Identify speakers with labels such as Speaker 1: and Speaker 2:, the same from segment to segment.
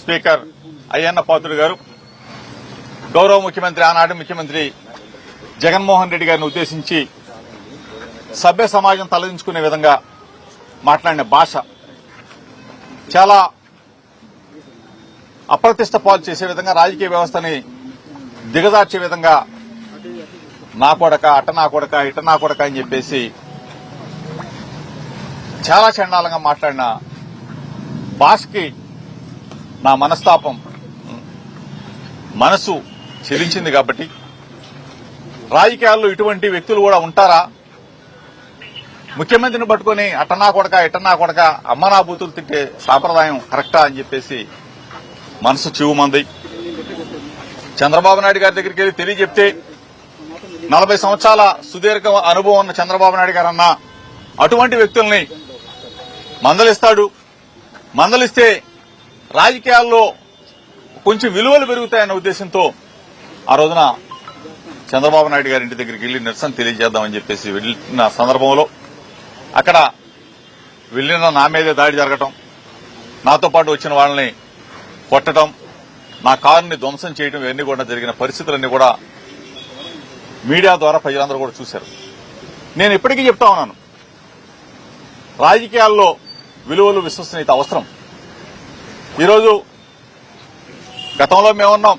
Speaker 1: Speaker Ayyanna Patrudu గారు, గౌరవ ముఖ్యమంత్రి, ఆనాటి ముఖ్యమంత్రి జగన్మోహన్ రెడ్డి గారిని ఉద్దేశించి సభ్య సమాజం తలదించుకునే విధంగా మాట్లాడిన భాష చాలా అప్రతిష్ట పాలు చేసే విధంగా, రాజకీయ వ్యవస్థని దిగజార్చే విధంగా నా కొడక, అట్ట నా కొడక, ఇట నా కొడక అని చెప్పేసి చాలా చండాలంగా మాట్లాడిన భాషకి నా మనస్తాపం, మనసు చెలించింది. కాబట్టి రాజకీయాల్లో ఇటువంటి వ్యక్తులు కూడా ఉంటారా? ముఖ్యమంత్రిని పట్టుకుని అట్టనా కొడక, ఇట్టనా కొడక, అమ్మనా బూతులు తిట్టే సాంప్రదాయం కరెక్టా అని చెప్పేసి మనసు చివుమంది. చంద్రబాబు నాయుడు గారి దగ్గరికి వెళ్లి తెలియజెప్తే 40 సంవత్సరాల సుదీర్ఘ అనుభవం ఉన్న చంద్రబాబు నాయుడు గారు అన్న అటువంటి వ్యక్తుల్ని మందలిస్తాడు. మందలిస్తే రాజకీయాల్లో కొంచెం విలువలు పెరుగుతాయన్న ఉద్దేశంతో ఆ రోజున చంద్రబాబు నాయుడు గారి ఇంటి దగ్గరికి వెళ్లి నిరసన తెలియజేద్దామని చెప్పేసి వెళ్లిన సందర్భంలో అక్కడ వెళ్లిన నా మీదే దాడి జరగటం, నాతో పాటు వచ్చిన వాళ్ళని కొట్టడం, నా కారుని ధ్వంసం చేయడం, ఇవన్నీ కూడా జరిగిన పరిస్థితులన్నీ కూడా మీడియా ద్వారా ప్రజలందరూ కూడా చూశారు. నేను ఇప్పటికీ చెప్తా ఉన్నాను, రాజకీయాల్లో విలువలు, విశ్వసనీయత అవసరం. ఈరోజు గతంలో మేమున్నాం,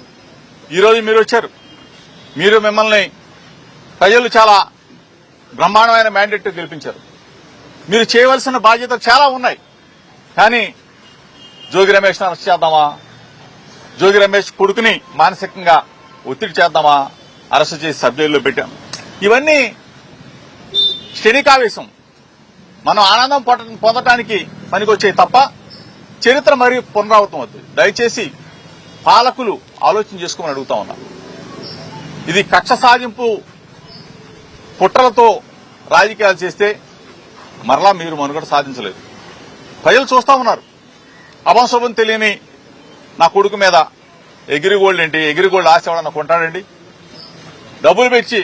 Speaker 1: ఈరోజు మీరు వచ్చారు. మిమ్మల్ని ప్రజలు చాలా బ్రహ్మాండమైన మ్యాండేట్ గెలిపించారు. మీరు చేయవలసిన బాధ్యతలు చాలా ఉన్నాయి. కానీ జోగి రమేష్ అరెస్ట్ చేద్దామా, జోగి రమేష్ కొడుకుని మానసికంగా ఒత్తిడి చేద్దామా, అరెస్ట్ చేసి సబ్జైల్లో పెట్టాం. ఇవన్నీ క్షణికావేశం, మనం ఆనందం పొందటానికి పనికొచ్చాయి తప్ప చరిత్ర మరియు పునరావృతం అవుతుంది. దయచేసి పాలకులు ఆలోచన చేసుకోమని అడుగుతా ఉన్నా. ఇది కక్ష సాధింపు కుట్రలతో రాజకీయాలు చేస్తే మరలా మీరు మనుగడ సాధించలేదు. ప్రజలు చూస్తా ఉన్నారు. అభంశుభం తెలియని నా కొడుకు మీద ఎగిరిగోల్డ్ ఏంటి, ఎగిరిగోల్డ్ ఆశ ఎవడన్నా కొంటాడండి? డబ్బులు పెట్టి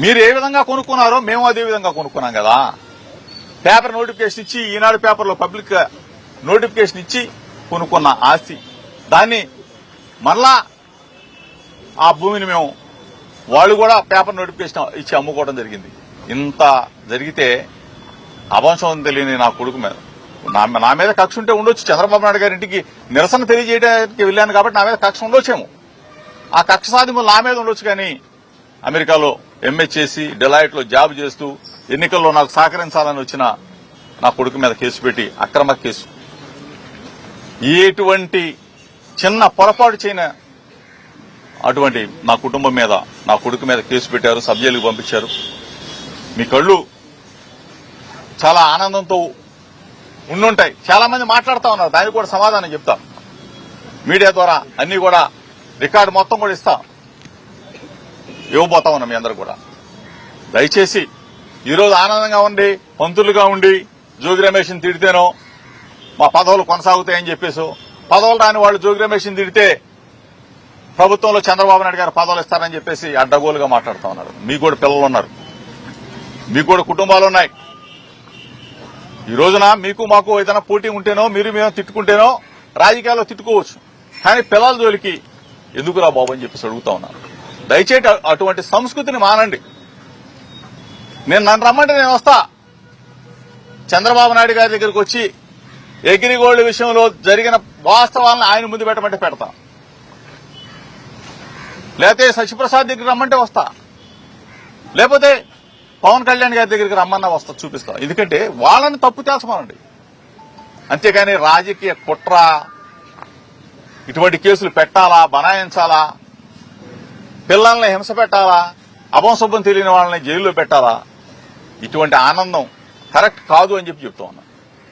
Speaker 1: మీరు ఏ విధంగా కొనుక్కున్నారో మేము అదే విధంగా కొనుక్కున్నాం కదా. పేపర్ నోటిఫికేషన్ ఇచ్చి, ఈనాడు పేపర్లో పబ్లిక్ నోటిఫికేషన్ ఇచ్చి కొనుక్కున్న ఆస్తి, దాన్ని మరలా ఆ భూమిని మేము వాళ్ళు కూడా పేపర్ నోటిఫికేషన్ ఇచ్చి అమ్ముకోవడం జరిగింది. ఇంత జరిగితే అభంశం తెలియని నా కొడుకు మీద నా మీద కక్ష ఉంటే ఉండొచ్చు. చంద్రబాబు నాయుడు గారి ఇంటికి నిరసన తెలియజేయడానికి వెళ్ళాను కాబట్టి నా మీద కక్ష ఉండొచ్చేమో. ఆ కక్ష సాధింపులు నా మీద ఉండొచ్చు. కానీ అమెరికాలో ఎంఏ చేసి డెలాయిట్ లో జాబ్ చేస్తూ ఎన్నికల్లో నాకు సహకరించాలని వచ్చిన నా కొడుకు మీద కేసు పెట్టి, అక్రమ కేసు, ఎటువంటి చిన్న పొరపాటు చేయని అటువంటి నా కుటుంబం మీద, నా కొడుకు మీద కేసు పెట్టారు, సబ్ జైలుకు పంపించారు. మీ కళ్ళు చాలా ఆనందంతో ఉండుంటాయి. చాలా మంది మాట్లాడుతా ఉన్నారు, దానికి కూడా సమాధానం చెప్తా. మీడియా ద్వారా అన్ని కూడా రికార్డు మొత్తం కూడా ఇవ్వబోతా ఉన్నాం మీ అందరూ కూడా. దయచేసి ఈరోజు ఆనందంగా ఉండి, పంతులుగా ఉండి జోగి రమేష్ని తిడితేనో మా పదవులు కొనసాగుతాయని చెప్పేసి, పదవులు రాని వాళ్ళు జోగి రమేష్ని తిడితే ప్రభుత్వంలో చంద్రబాబు నాయుడు గారు పదవులు ఇస్తారని చెప్పేసి అడ్డగోలుగా మాట్లాడుతూ ఉన్నారు. మీకు కూడా పిల్లలు ఉన్నారు, మీకు కూడా కుటుంబాలు ఉన్నాయి. ఈ రోజున మీకు మాకు ఏదైనా పోటీ ఉంటేనో, మేము తిట్టుకుంటేనో రాజకీయాల్లో తిట్టుకోవచ్చు. కానీ పిల్లల జోలికి ఎందుకురా బాబు అని చెప్పేసి అడుగుతా ఉన్నారు. దయచేసి అటువంటి సంస్కృతిని మానండి. నన్ను రమ్మంటే నేను వస్తా. చంద్రబాబు నాయుడు గారి దగ్గరికి వచ్చి ఎగిరిగోల్డ్ విషయంలో జరిగిన వాస్తవాలను ఆయన ముందు పెట్టమంటే పెడతా, లేకపోతే శశిప్రసాద్ దగ్గరికి రమ్మంటే వస్తా, లేకపోతే పవన్ కళ్యాణ్ గారి దగ్గరికి రమ్మన్నా వస్తా, చూపిస్తా. ఎందుకంటే వాళ్ళని తప్పు తెలుసమానండి. అంతేకాని రాజకీయ కుట్ర, ఇటువంటి కేసులు పెట్టాలా, బనాయించాలా, పిల్లల్ని హింస పెట్టాలా, అభంశుభం తెలియని వాళ్ళని జైల్లో పెట్టాలా, ఇటువంటి ఆనందం కరెక్ట్ కాదు అని చెప్పి చెప్తా ఉన్నా.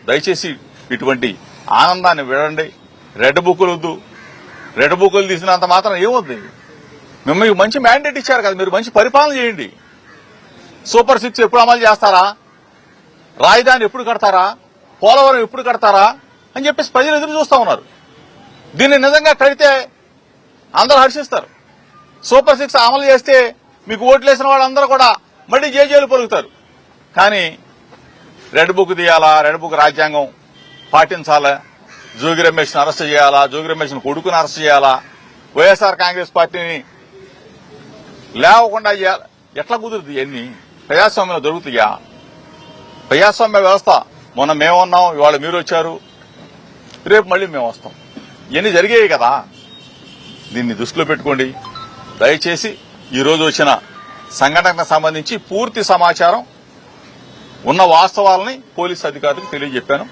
Speaker 1: దయచేసి ఇటువంటి ఆనందాన్ని విడండి. రెడ్ బుక్కులు వద్దు. రెడ్ బుక్కులు తీసినంత మాత్రం ఏమవుతుంది? మిమ్మల్ని మంచి మ్యాండేట్ ఇచ్చారు కదా, మీరు మంచి పరిపాలన చేయండి. సూపర్ 6 ఎప్పుడు అమలు చేస్తారా, రాజధాని ఎప్పుడు కడతారా, పోలవరం ఎప్పుడు కడతారా అని చెప్పేసి ప్రజలు ఎదురు చూస్తా ఉన్నారు. దీన్ని నిజంగా కడితే అందరూ హర్షిస్తారు. సూపర్ 6 అమలు చేస్తే మీకు ఓట్లేసిన వాళ్ళందరూ కూడా మళ్లీ జేజేలు పలుకుతారు. కానీ రెడ్ బుక్ తీయాలా, రెడ్ బుక్ రాజ్యాంగం పాటించాలా, జోగి రమేష్ని అరెస్ట్ చేయాలా, జోగి రమేష్ని కొడుకుని అరెస్ట్ చేయాలా, వైఎస్ఆర్ కాంగ్రెస్ పార్టీని లేవకుండా చేయాలి. ఎట్లా కుదురుతుంది? ఇవన్నీ ప్రజాస్వామ్యంలో దొరుకుతాయా? ప్రజాస్వామ్య వ్యవస్థ. మొన్న మేమున్నాం, ఇవాళ మీరు వచ్చారు, రేపు మళ్ళీ మేము వస్తాం. ఇవన్నీ జరిగాయి కదా. దీన్ని దృష్టిలో పెట్టుకోండి. దయచేసి ఈ రోజు వచ్చిన సంఘటనకు సంబంధించి పూర్తి సమాచారం ఉన్న వాస్తవాలని పోలీసు అధికారులకు తెలియజెప్పాను.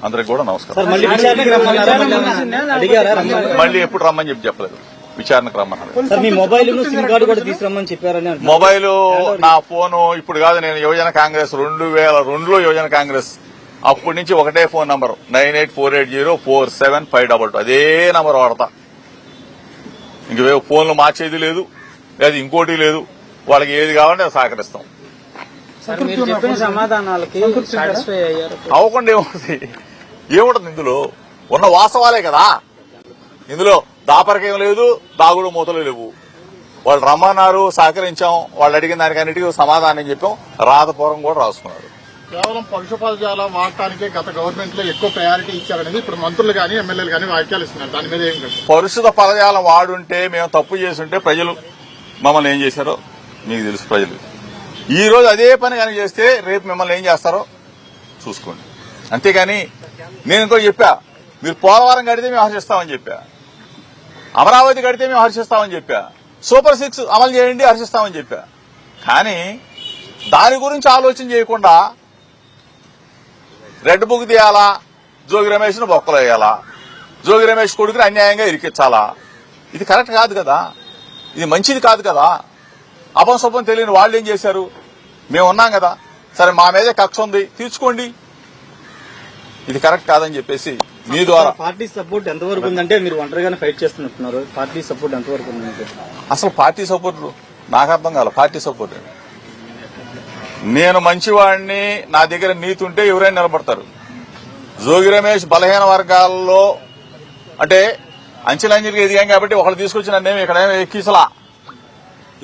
Speaker 1: అందరికి కూడా నమస్కారం. మళ్ళీ ఎప్పుడు రమ్మని చెప్పలేదు, విచారణకు రమ్మన్నారు. మొబైల్ నా ఫోను ఇప్పుడు కాదు, నేను యువజన కాంగ్రెస్ 2002లో యువజన కాంగ్రెస్ అప్పటి నుంచి ఒకటే ఫోన్ నంబర్ 9848047522 అదే నంబర్ వాడతా. ఇంక ఫోన్లు మార్చేది లేదు, లేదా ఇంకోటి లేదు. వాళ్ళకి ఏది కావాలంటే అది సహకరిస్తాం. అవ్వకుండా ఏముంటుంది? ఏముంటుంది ఇందులో? ఉన్న వాస్తవాలే కదా. ఇందులో దాపరికేం లేదు, దాగుడు మూతలు లేవు. వాళ్ళు రమ్మన్నారు, సహకరించాం. వాళ్ళు అడిగిన దానికన్నిటికీ సమాధానం చెప్పాం. రాతపూర్వం కూడా రాసుకున్నారు.
Speaker 2: కేవలం పరుష పదజాలం వాడటానికే గత గవర్నమెంట్ లో ఎక్కువ ప్రయారిటీ ఇచ్చారనేది ఇప్పుడు మంత్రులు కానీ ఎమ్మెల్యేలు కానీ వ్యాఖ్యలు ఇస్తున్నారు. దాని మీద ఏం కాదు.
Speaker 1: పరుషుత పదజాలం వాడుంటే, మేము తప్పు చేస్తుంటే ప్రజలు మమ్మల్ని ఏం చేశారో మీకు తెలుసు. ప్రజలు ఈ రోజు అదే పని కానీ చేస్తే రేపు మిమ్మల్ని ఏం చేస్తారో చూసుకోండి. అంతేగాని నేను ఇంకో చెప్పా, మీరు పోలవరం కడితే మేము హర్షిస్తామని చెప్పా, అమరావతి కడితే మేము హర్షిస్తామని చెప్పా, సూపర్ 6 అమలు చేయండి హర్షిస్తామని చెప్పా. కానీ దాని గురించి ఆలోచన చేయకుండా రెడ్ బుక్ తీయాలా, జోగి రమేష్ను బొక్కలు వేయాలా, జోగి రమేష్ కొడుకుని అన్యాయంగా ఇరికించాలా. ఇది కరెక్ట్ కాదు కదా. ఇది మంచిది కాదు కదా. అపంశుభం తెలియని వాళ్ళు ఏం చేశారు? మేము ఉన్నాం కదా, సరే మా మీదే కక్ష ఉంది, తీర్చుకోండి. ఇది కరెక్ట్ కాదని చెప్పేసి మీ ద్వారా.
Speaker 3: పార్టీ సపోర్ట్ ఎంతవరకు ఉందంటే మీరు ఒంటరిగానే ఫైట్ చేస్తున్నట్టున్నారు. పార్టీ సపోర్ట్ ఎంతవరకు ఉందంటే?
Speaker 1: అసలు పార్టీ సపోర్ట్ నాకు అర్థం కాదు. పార్టీ సపోర్ట్ నేను మంచివాడిని, నా దగ్గర నీతి ఉంటే ఎవరైనా నిలబడతారు. జోగి రమేష్ బలహీన వర్గాల్లో అంటే అంచెలంచెలుగా ఎదిగాం కాబట్టి ఒకళ్ళు తీసుకొచ్చి నన్నేమి ఇక్కడ ఎక్కిసలా,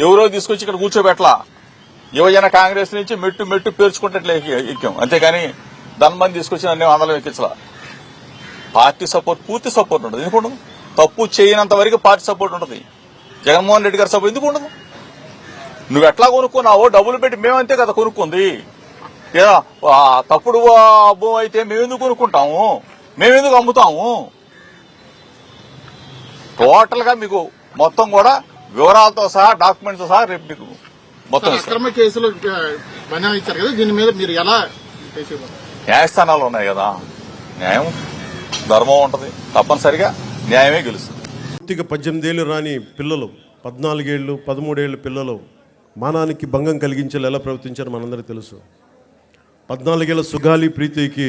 Speaker 1: ఎవరో తీసుకొచ్చి ఇక్కడ కూర్చోబెట్టలా. యువజన కాంగ్రెస్ నుంచి మెట్టు మెట్టు పేర్చుకుంటే ఎక్కాం. అంతేగాని ధన్మని తీసుకొచ్చి నన్ను అందరం ఎక్కించలా. పార్టీ సపోర్ట్ పూర్తి సపోర్ట్ ఉంటుంది. ఎందుకు ఉండదు? తప్పు చేయనంత వరకు పార్టీ సపోర్ట్ ఉంటుంది. జగన్మోహన్ రెడ్డి గారి సపోర్ట్ ఎందుకు ఉండదు? నువ్వు ఎట్లా కొనుక్కున్నావో డబ్బులు పెట్టి మేమంతే కదా కొనుక్కుంది. తప్పుడు భూమి అయితే మేమెందుకు కొనుక్కుంటాము, మేమెందుకు అమ్ముతాము? టోటల్ గా మీకు మొత్తం కూడా వివరాలతో సహా డాక్యుమెంట్స్ సహా రేపు మీకు మొత్తం
Speaker 2: అక్రమ కేసులు ఇచ్చారు కదా, దీని మీద మీరు ఎలా?
Speaker 1: న్యాయస్థానాలు ఉన్నాయి కదా, న్యాయం ధర్మం ఉంటది, తప్పనిసరిగా న్యాయమే గెలుస్తుంది.
Speaker 4: పూర్తిగా 18 ఏళ్లు రాని పిల్లలు, 14 ఏళ్ళు 13 ఏళ్ళ పిల్లలు మానానికి భంగం కలిగించేలా ఎలా ప్రవర్తించారో మనందరికీ తెలుసు. 14 ఏళ్ల సుగాలి ప్రీతికి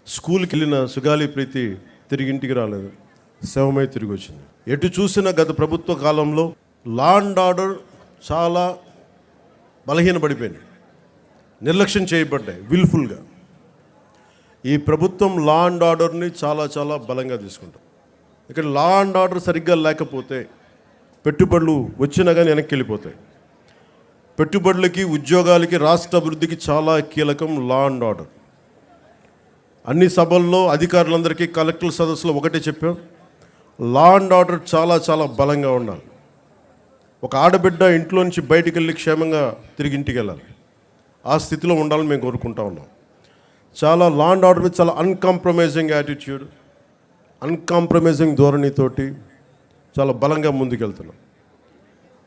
Speaker 4: స్కూల్కి వెళ్ళిన సుగాలి ప్రీతి తిరిగి ఇంటికి రాలేదు, శవమై తిరిగి వచ్చింది. ఎటు చూసినా గత ప్రభుత్వ కాలంలో లా అండ్ ఆర్డర్ చాలా బలహీనపడిపోయింది, నిర్లక్ష్యం చేయబడ్డాయి విల్ఫుల్గా. ఈ ప్రభుత్వం లా అండ్ ఆర్డర్ని చాలా చాలా బలంగా తీసుకుంటాం. ఇక్కడ లా అండ్ ఆర్డర్ సరిగ్గా లేకపోతే పెట్టుబడులు వచ్చినా కానీ వెనక్కి వెళ్ళిపోతాయి. పెట్టుబడులకి, ఉద్యోగాలకి, రాష్ట్ర అభివృద్ధికి చాలా కీలకం లా అండ్ ఆర్డర్. అన్ని సభల్లో అధికారులందరికీ కలెక్టర్ సదస్సులో ఒకటే చెప్పాం, లా అండ్ ఆర్డర్ చాలా చాలా బలంగా ఉండాలి. ఒక ఆడబిడ్డ ఇంట్లో నుంచి బయటికి వెళ్ళి క్షేమంగా తిరిగి ఇంటికి వెళ్ళాలి. ఆ స్థితిలో ఉండాలని మేము కోరుకుంటా ఉన్నాం. చాలా లా అండ్ ఆర్డర్ మీద చాలా అన్కాంప్రమైజింగ్ యాటిట్యూడ్, అన్కాంప్రమైజింగ్ ధోరణితోటి చాలా బలంగా ముందుకెళ్తున్నాం.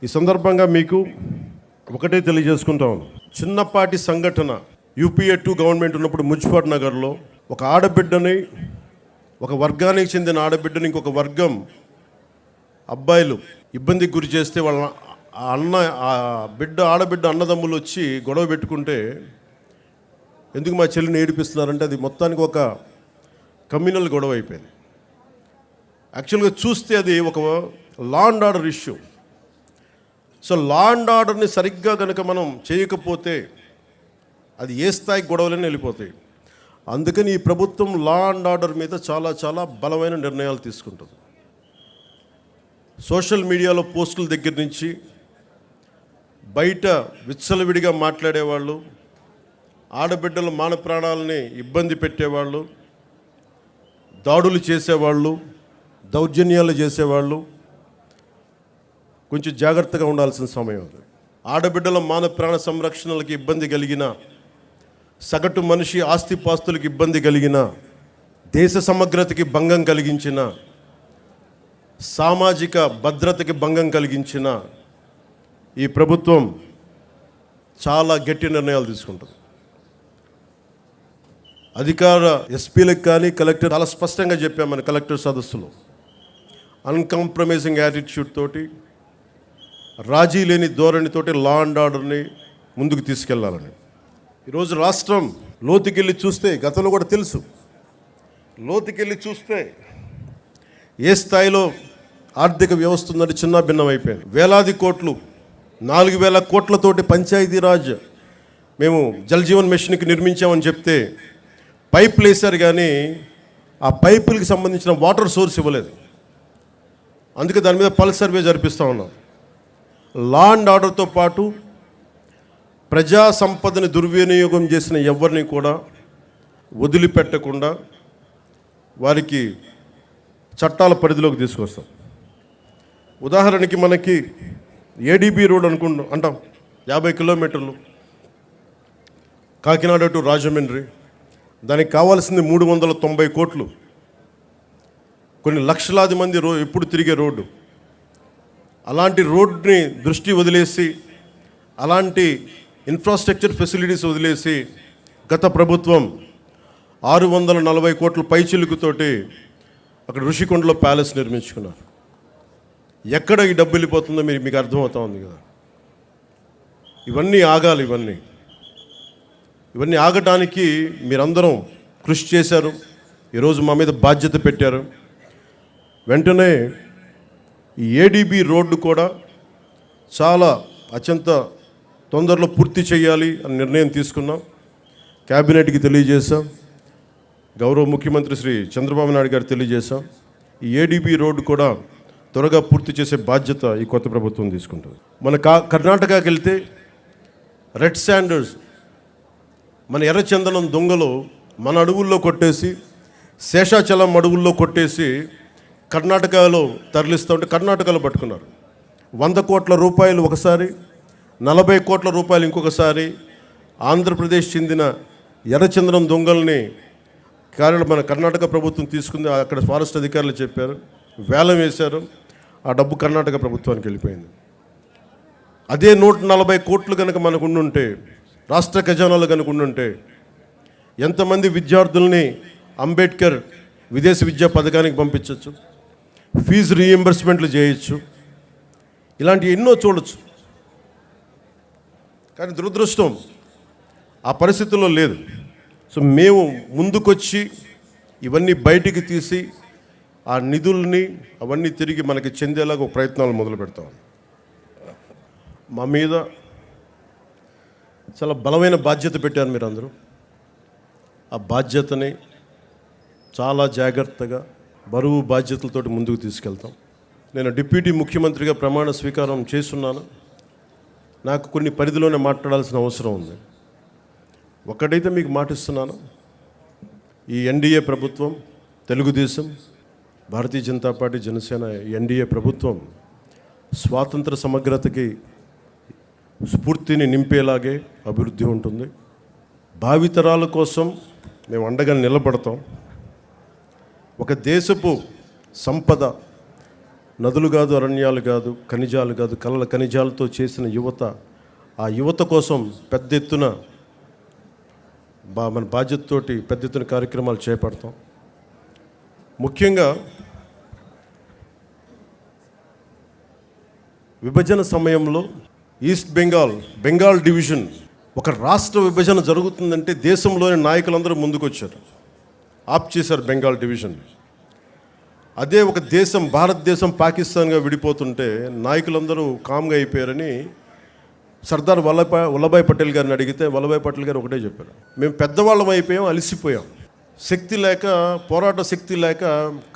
Speaker 4: ఈ సందర్భంగా మీకు ఒకటే తెలియజేసుకుంటా ఉన్నాం. చిన్నపాటి సంఘటన UPA 2 గవర్నమెంట్ ఉన్నప్పుడు ముజ్ఫర్ నగర్లో ఒక ఆడబిడ్డని, ఒక వర్గానికి చెందిన ఆడబిడ్డని ఇంకొక వర్గం అబ్బాయిలు ఇబ్బందికి గురి చేస్తే వాళ్ళ ఆడబిడ్డ అన్నదమ్ములు వచ్చి గొడవ పెట్టుకుంటే, ఎందుకు మా చెల్లిని ఏడిపిస్తున్నారంటే అది మొత్తానికి ఒక కమ్యూనల్ గొడవ అయిపోయింది. యాక్చువల్గా చూస్తే అది ఒక law and order issue. So law and ఆర్డర్ని సరిగ్గా కనుక మనం చేయకపోతే అది ఏ స్థాయికి గొడవలని వెళ్ళిపోతాయి. అందుకని ఈ ప్రభుత్వం లా అండ్ ఆర్డర్ మీద చాలా చాలా బలమైన నిర్ణయాలు తీసుకుంటుంది. సోషల్ మీడియాలో పోస్టుల దగ్గర నుంచి బయట విచ్చలవిడిగా మాట్లాడేవాళ్ళు, ఆడబిడ్డల మాన ప్రాణాలని ఇబ్బంది పెట్టేవాళ్ళు, దాడులు చేసేవాళ్ళు, దౌర్జన్యాలు చేసేవాళ్ళు కొంచెం జాగ్రత్తగా ఉండాల్సిన సమయం. ఆడబిడ్డల మాన ప్రాణ సంరక్షణలకు ఇబ్బంది కలిగిన, సగటు మనిషి ఆస్తిపాస్తులకు ఇబ్బంది కలిగిన, దేశ సమగ్రతకి భంగం కలిగించిన, సామాజిక భద్రతకి భంగం కలిగించిన ఈ ప్రభుత్వం చాలా గట్టి నిర్ణయాలు తీసుకుంటుంది. అధికార ఎస్పీలకు కానీ కలెక్టర్ చాలా స్పష్టంగా చెప్పామని కలెక్టర్ సదస్సులో, అన్కాంప్రమైజింగ్ యాటిట్యూడ్ తోటి, రాజీ లేని ధోరణితోటి లా అండ్ ఆర్డర్ని ముందుకు తీసుకెళ్లాలని. ఈరోజు రాష్ట్రం లోతుకెళ్ళి చూస్తే, గతంలో కూడా తెలుసు, లోతుకెళ్ళి చూస్తే ఏ స్థాయిలో ఆర్థిక వ్యవస్థ ఉందంటే చిన్న భిన్నం అయిపోయింది. వేలాది కోట్లు, 4,000 కోట్లతోటి పంచాయతీరాజ్ మేము జల్ జీవన్ మిషన్కి నిర్మించామని చెప్తే పైపులు వేశారు, కానీ ఆ పైపులకి సంబంధించిన వాటర్ సోర్స్ ఇవ్వలేదు. అందుకే దాని మీద పల్స్ సర్వే జరిపిస్తూ ఉన్నాం. లా అండ్ ఆర్డర్తో పాటు ప్రజా సంపదని దుర్వినియోగం చేసిన ఎవరిని కూడా వదిలిపెట్టకుండా వారికి చట్టాల పరిధిలోకి తీసుకొస్తాం. ఉదాహరణకి మనకి ఏడీబీ రోడ్ అంటాం, 50 కిలోమీటర్లు కాకినాడ టు రాజమండ్రి. దానికి కావాల్సింది 390 కోట్లు. కొన్ని లక్షలాది మంది ఎప్పుడు తిరిగే రోడ్డు. అలాంటి రోడ్ని దృష్టి వదిలేసి, అలాంటి ఇన్ఫ్రాస్ట్రక్చర్ ఫెసిలిటీస్ వదిలేసి గత ప్రభుత్వం 640 కోట్ల పైచిలుకుతోటి అక్కడ ఋషికొండలో ప్యాలెస్ నిర్మించుకున్నారు. ఎక్కడ ఈ డబ్బు వెళ్ళిపోతుందో మీకు అర్థమవుతా ఉంది కదా. ఇవన్నీ ఆగాలి. ఇవన్నీ ఆగటానికి మీరందరం కృషి చేశారు. ఈరోజు మా మీద బాధ్యత పెట్టారు. వెంటనే ఈ ఏడీబీ రోడ్డు కూడా చాలా అత్యంత తొందరలో పూర్తి చేయాలి అని నిర్ణయం తీసుకున్నాం. క్యాబినెట్కి తెలియజేశాం. గౌరవ ముఖ్యమంత్రి శ్రీ చంద్రబాబు నాయుడు గారు తెలియజేశాం. ఈ ఏడీబీ రోడ్డు కూడా త్వరగా పూర్తి చేసే బాధ్యత ఈ కొత్త ప్రభుత్వం తీసుకుంటుంది. మన కర్ణాటకకి వెళ్తే రెడ్ శాండర్స్, మన ఎర్రచందనం దొంగలు మన అడవుల్లో కొట్టేసి, శేషాచలం అడవుల్లో కొట్టేసి కర్ణాటకలో తరలిస్తూ ఉంటే కర్ణాటకలో పట్టుకున్నారు. 100 కోట్ల రూపాయలు ఒకసారి, 40 కోట్ల రూపాయలు ఇంకొకసారి. ఆంధ్రప్రదేశ్ చెందిన ఎర్రచందనం దొంగల్ని మన కర్ణాటక ప్రభుత్వం తీసుకుంది. అక్కడ ఫారెస్ట్ అధికారులు చెప్పారు, వేలం వేశారు. ఆ డబ్బు కర్ణాటక ప్రభుత్వానికి వెళ్ళిపోయింది. అదే 140 కోట్లు కనుక మనకు ఉండుంటే, రాష్ట్ర ఖజానాలు కనుక ఉండుంటే, ఎంతమంది విద్యార్థుల్ని అంబేద్కర్ విదేశీ విద్యా పథకానికి పంపించవచ్చు, ఫీజు రీఎంబర్స్మెంట్లు చేయొచ్చు, ఇలాంటి ఎన్నో చూడొచ్చు. కానీ దురదృష్టం ఆ పరిస్థితుల్లో లేదు. సో మేము ముందుకొచ్చి ఇవన్నీ బయటికి తీసి ఆ నిధుల్ని అవన్నీ తిరిగి మనకి చెందేలాగా ప్రయత్నాలు మొదలు పెడతాం. మా మీద చాలా బలమైన బాధ్యత పెట్టారు మీరందరూ. ఆ బాధ్యతని చాలా జాగ్రత్తగా బరువు బాధ్యతలతోటి ముందుకు తీసుకెళ్తాం. నేను డిప్యూటీ ముఖ్యమంత్రిగా ప్రమాణ స్వీకారం చేస్తున్నాను. నాకు కొన్ని పరిధిలోనే మాట్లాడాల్సిన అవసరం ఉంది. ఒకటైతే మీకు మాటిస్తున్నాను, ఈ ఎన్డీఏ ప్రభుత్వం, తెలుగుదేశం, భారతీయ జనతా పార్టీ, జనసేన ఎన్డీఏ ప్రభుత్వం స్వాతంత్ర సమగ్రతకి స్ఫూర్తిని నింపేలాగే అభివృద్ధి ఉంటుంది. భావితరాల కోసం మేము అండగా నిలబడతాం. ఒక దేశపు సంపద నదులు కాదు, అరణ్యాలు కాదు, ఖనిజాలు కాదు, కలల ఖనిజాలతో చేసిన యువత. ఆ యువత కోసం పెద్ద ఎత్తున మన బాధ్యతతోటి పెద్ద ఎత్తున కార్యక్రమాలు చేపడతాం. ముఖ్యంగా విభజన సమయంలో ఈస్ట్ బెంగాల్ డివిజన్, ఒక రాష్ట్ర విభజన జరుగుతుందంటే దేశంలోని నాయకులందరూ ముందుకొచ్చారు, ఆప్ చేశారు బెంగాల్ డివిజన్. అదే ఒక దేశం, భారతదేశం పాకిస్తాన్గా విడిపోతుంటే నాయకులందరూ కామ్గా అయిపోయారని సర్దార్ వల్లభాయ్ పటేల్ గారిని అడిగితే వల్లభాయ్ పటేల్ గారు ఒకటే చెప్పారు, మేము పెద్దవాళ్ళం అయిపోయాం, అలసిపోయాం, శక్తి లేక, పోరాట శక్తి లేక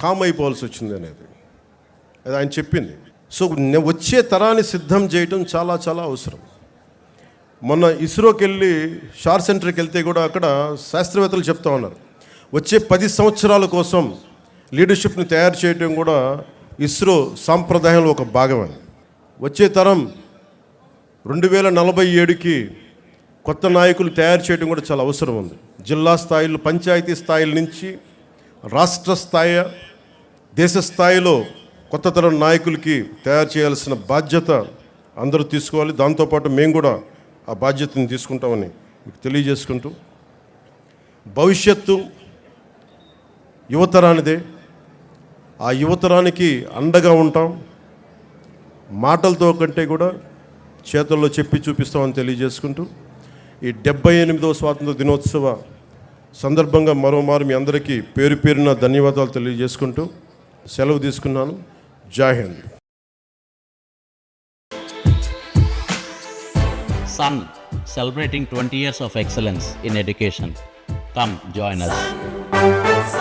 Speaker 4: కామ్ అయిపోవాల్సి వచ్చింది అనేది అది ఆయన చెప్పింది. సో వచ్చే తరాన్ని సిద్ధం చేయటం చాలా చాలా అవసరం. మొన్న ఇస్రోకి వెళ్ళి షార్ సెంటర్కి వెళ్తే కూడా అక్కడ శాస్త్రవేత్తలు చెప్తా ఉన్నారు, వచ్చే 10 సంవత్సరాల కోసం లీడర్షిప్ని తయారు చేయడం కూడా ఇస్రో సాంప్రదాయంలో ఒక భాగమే. వచ్చే తరం 2047కి కొత్త నాయకులు తయారు చేయడం కూడా చాలా అవసరం ఉంది. జిల్లా స్థాయిలో, పంచాయతీ స్థాయిల నుంచి రాష్ట్ర స్థాయి, దేశ స్థాయిలో కొత్త తరం నాయకులకి తయారు చేయాల్సిన బాధ్యత అందరూ తీసుకోవాలి. దాంతోపాటు మేము కూడా ఆ బాధ్యతను తీసుకుంటామని మీకు తెలియజేసుకుంటూ, భవిష్యత్తు యువతరానిదే. ఆ యువతరానికి అండగా ఉంటాం. మాటలతో కంటే కూడా చేతుల్లో చెప్పి చూపిస్తామని తెలియజేసుకుంటూ, ఈ 78వ స్వాతంత్ర దినోత్సవ సందర్భంగా మరోమారు మీ అందరికీ పేరు పేరున ధన్యవాదాలు తెలియజేసుకుంటూ సెలవు తీసుకున్నాను. జై Hind.
Speaker 5: Sun, celebrating 20 years of excellence in education. Come join us.